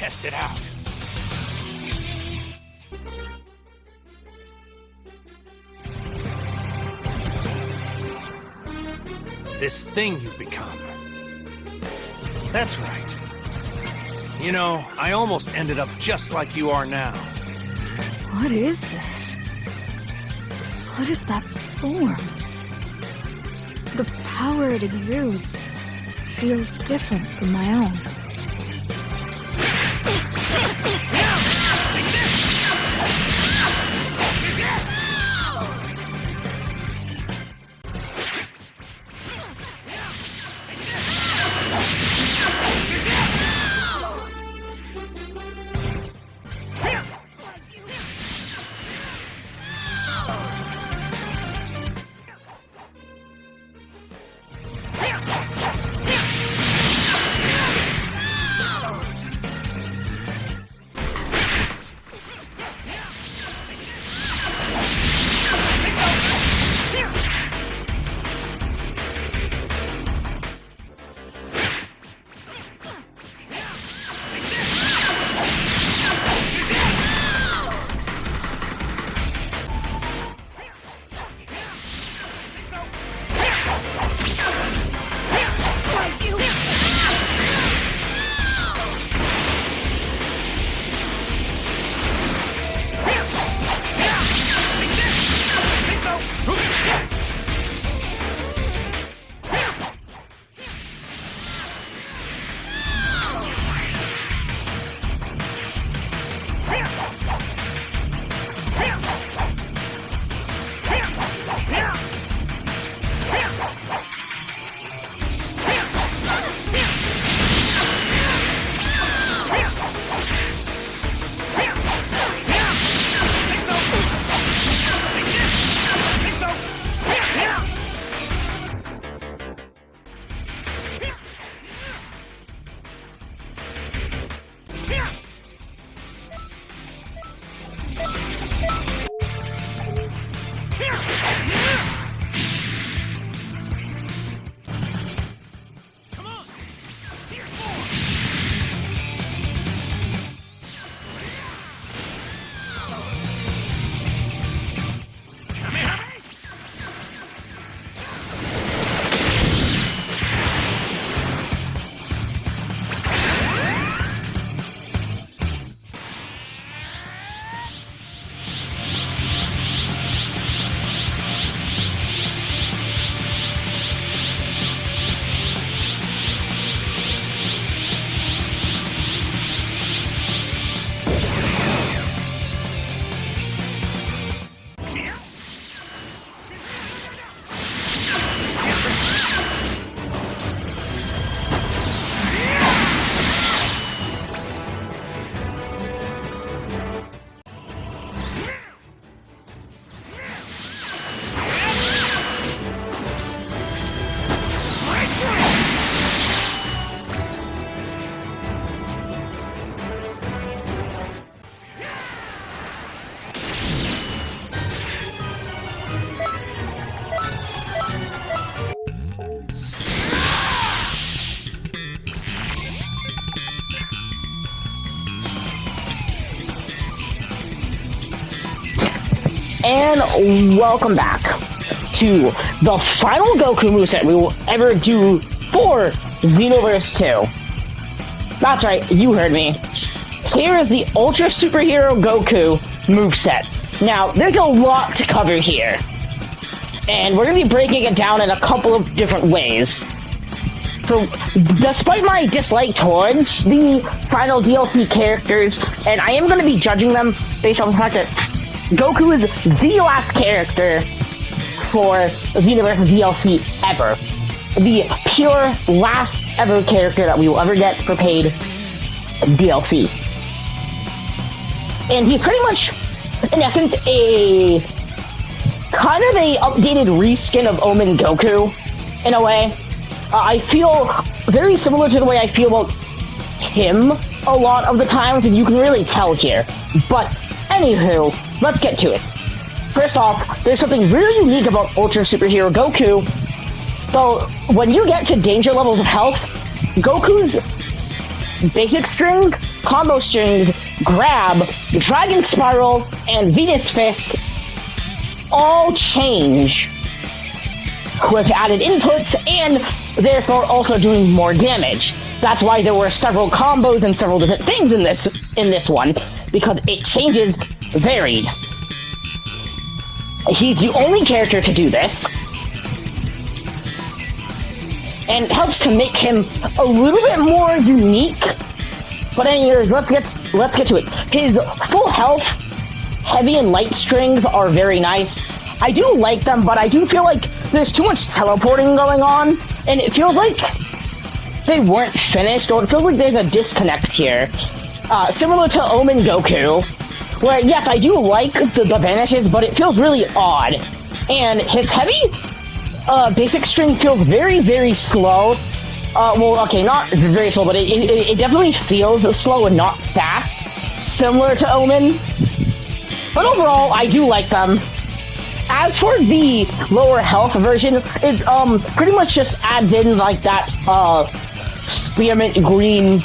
test it out. This thing you've become. That's right. You know, I almost ended up just like you are now. What is this? What is that form? The power it exudes feels different from my own. And welcome back to the final Goku moveset we will ever do for Xenoverse 2. That's right, you heard me. Here is the Ultra Superhero Goku moveset. Now, there's a lot to cover here, and we're going to be breaking it down in a couple of different ways. Despite my dislike towards the final DLC characters, and I am going to be judging them based on the fact that Goku is the last character for Xenoverse DLC ever. The pure last ever character that we will ever get for paid DLC. And he's pretty much, in essence, a kind of a updated reskin of Omen Goku, in a way. I feel very similar to the way I feel about him a lot of the times, and you can really tell here. But, anywho, let's get to it. First off, there's something really unique about Ultra Superhero Goku. So, when you get to danger levels of health, Goku's basic strings combo strings, Grab, Dragon Spiral, and Venus Fist all change with added inputs and therefore also doing more damage. That's why there were several combos and several different things in this one, because it changes varied. He's the only character to do this, and it helps to make him a little bit more unique. But anyways, let's get to it. His full health, heavy and light strings are very nice. I do like them, but I do feel like there's too much teleporting going on, and it feels like they weren't finished, or it feels like there's a disconnect here. Similar to Omen Goku, where, yes, I do like the vanishes, but it feels really odd. And his heavy basic string feels very, very slow. Well, okay, not very slow, but it definitely feels slow and not fast, similar to Omen. But overall, I do like them. As for the lower health version, it pretty much just adds in like that spearmint green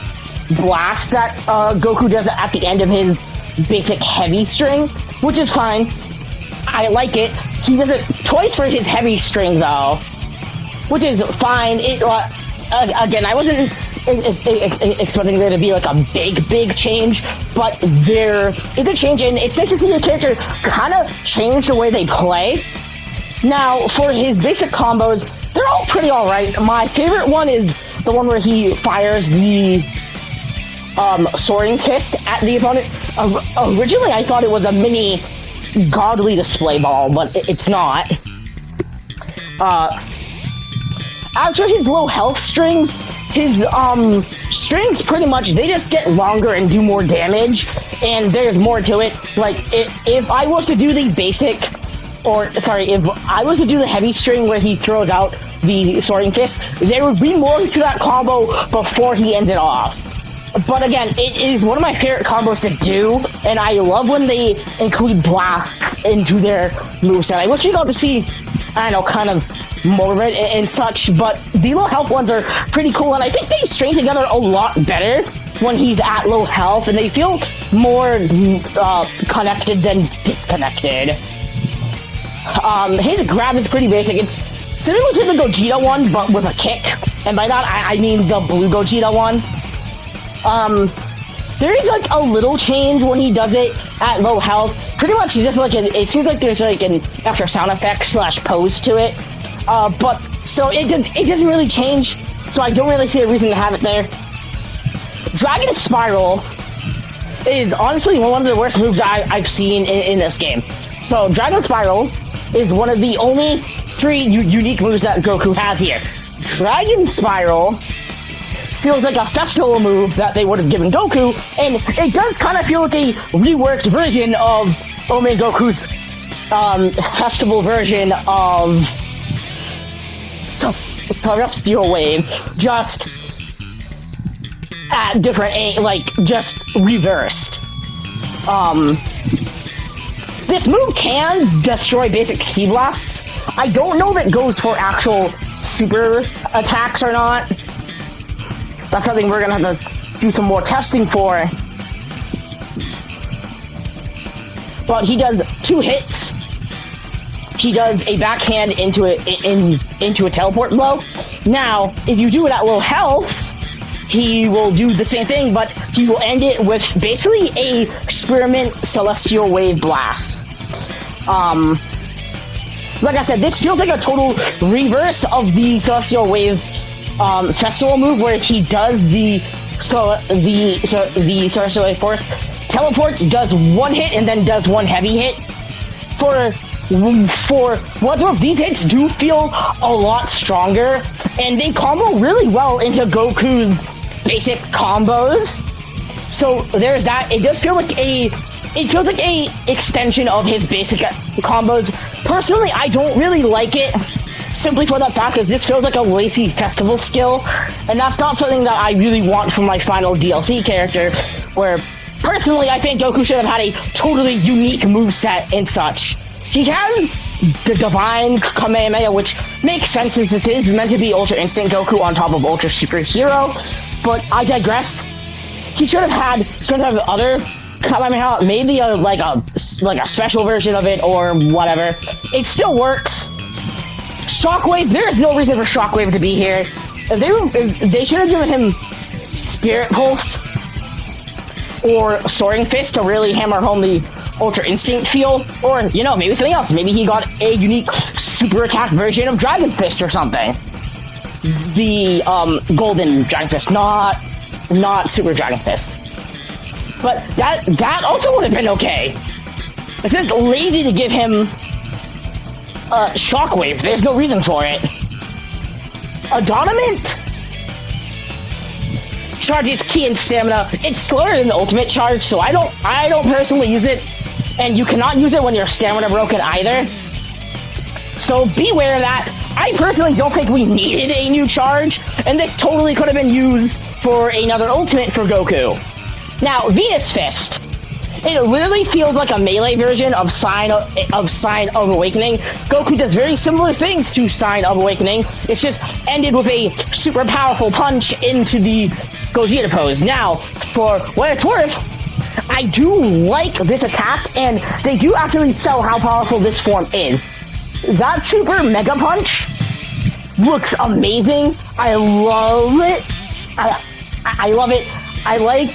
blast that Goku does at the end of his basic heavy string, which is fine. I like it. He does it twice for his heavy string though, which is fine. Again, I wasn't expecting there to be like a big change, but there is a change, and it's nice to see the character kind of change the way they play. Now, for his basic combos, they're all pretty alright. My favorite one is the one where he fires the soaring fist at the opponent. Originally, I thought it was a mini godly display ball, but it's not. As for his low health strings, his strings pretty much, they just get longer and do more damage, and there's more to it. Like, if I was to do the basic, if I was to do the heavy string where he throws out the soaring fist, there would be more to that combo before he ends it off. But again, it is one of my favorite combos to do, and I love when they include blast into their moveset. I wish we got to see, I don't know, kind of more of it and such, but the low health ones are pretty cool, and I think they string together a lot better when he's at low health, and they feel more connected than disconnected. His grab is pretty basic. It's similar to the Gogeta one, but with a kick, and by that I mean the blue Gogeta one. There is like a little change when he does it at low health. Pretty much just like it seems like there's like an extra sound effect / pose to it. But so it doesn't really change, so I don't really see a reason to have it there. Dragon Spiral is honestly one of the worst moves I've seen in this game. So Dragon Spiral is one of the only 3 unique moves that Goku has here. Dragon Spiral feels like a festival move that they would have given Goku, and it does kind of feel like a reworked version of Omen Goku's festival version of Celestial Wave, just at different, like, just reversed. This move can destroy basic Ki Blasts. I don't know if it goes for actual super attacks or not. That's something we're gonna have to do some more testing for. But he does 2 hits. He does a backhand into a teleport blow. Now, if you do it at low health, he will do the same thing, but he will end it with basically a Spearmint Celestial Wave Blast. Like I said, this feels like a total reverse of the Celestial Wave festival move, where he does the Celestial Wave Force, teleports, does 1 hit, and then does 1 heavy hit. For Wadsworth, these hits do feel a lot stronger, and they combo really well into Goku's basic combos. So there's that. It does feel like a extension of his basic combos. Personally, I don't really like it, simply for that fact that this feels like a lacy festival skill, and that's not something that I really want from my final DLC character, where personally I think Goku should have had a totally unique moveset and such. He has the Divine Kamehameha, which makes sense since it is meant to be Ultra Instinct Goku on top of Ultra Superhero, but I digress. he should have other Kamehameha, maybe like a special version of it or whatever. It still works. Shockwave, there is no reason for Shockwave to be here. If they should have given him Spirit Pulse or Soaring Fist to really hammer home the Ultra Instinct feel, or, you know, maybe something else. Maybe he got a unique super attack version of Dragon Fist or something. The Golden Dragon Fist, not Super Dragon Fist. But that also would have been okay. It's just lazy to give him Shockwave. There's no reason for it. Adonament charges Ki and Stamina. It's slower than the ultimate charge, so I don't personally use it, and you cannot use it when you're stamina broken either. So beware of that. I personally don't think we needed a new charge, and this totally could have been used for another ultimate for Goku. Now, Venus Fist. It literally feels like a melee version of Sign of Awakening. Goku does very similar things to Sign of Awakening. It's just ended with a super powerful punch into the Gogeta pose. Now, for what it's worth, I do like this attack, and they do actually sell how powerful this form is. That super mega punch looks amazing. I love it. I love it. I like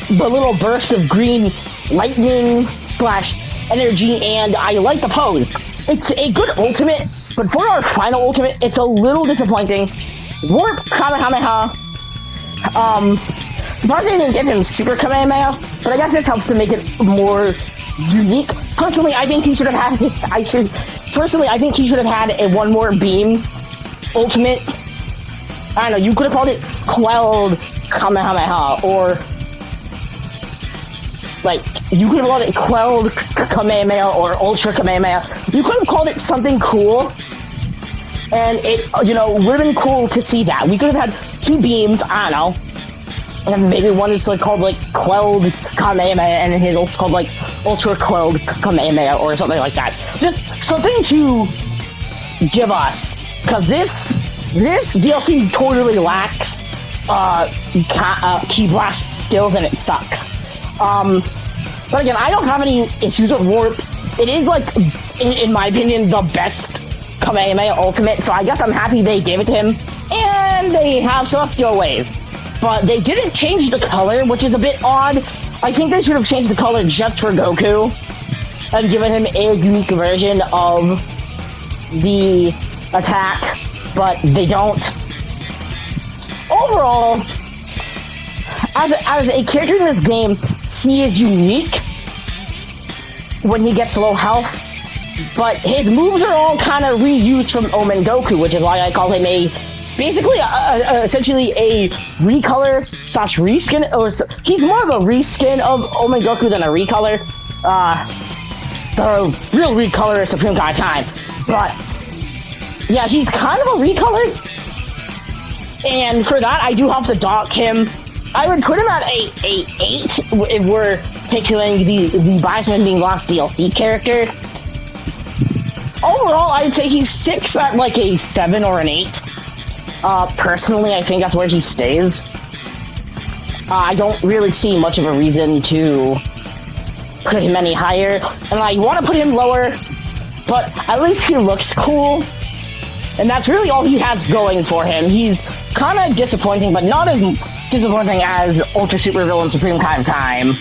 the little burst of green lightning / energy, and I like the pose. It's a good ultimate, but for our final ultimate, it's a little disappointing. Warp Kamehameha. Surprisingly, they didn't give him Super Kamehameha, but I guess this helps to make it more unique. Personally, I think he should have had. I think he should have had a one more beam ultimate. I don't know. You could have called it Quelled Kamehameha, or like, you could have called it Quelled Kamehameha or Ultra Kamehameha. You could have called it something cool, and it, you know, would have been cool to see that. We could have had 2 beams, I don't know, and maybe one is like called like Quelled Kamehameha, and his ult's called like Ultra Quelled Kamehameha or something like that. Just something to give us, because this DLC totally lacks Ki Blast skills, and it sucks. But again, I don't have any issues with Warp. It is, like, in my opinion, the best Kamehameha Ultimate, so I guess I'm happy they gave it to him. And they have Celestial Wave. But they didn't change the color, which is a bit odd. I think they should have changed the color just for Goku and given him a unique version of the attack, but they don't. Overall, as a character in this game, he is unique when he gets low health, but his moves are all kind of reused from Omen Goku, which is why I call him essentially a recolor / reskin, or he's more of a reskin of Omen Goku than a recolor. The real recolor is Supreme Kai Time, but yeah, he's kind of a recolor, and for that I do have to dock him. I would put him at a 8 if we're picturing the Bison being lost DLC character. Overall, I'd say he's 6 at like a 7 or an 8. Personally, I think that's where he stays. I don't really see much of a reason to put him any higher, and I want to put him lower, but at least he looks cool, and that's really all he has going for him. He's kind of disappointing, but not as disappointing as Ultra Super Villain Supreme Time.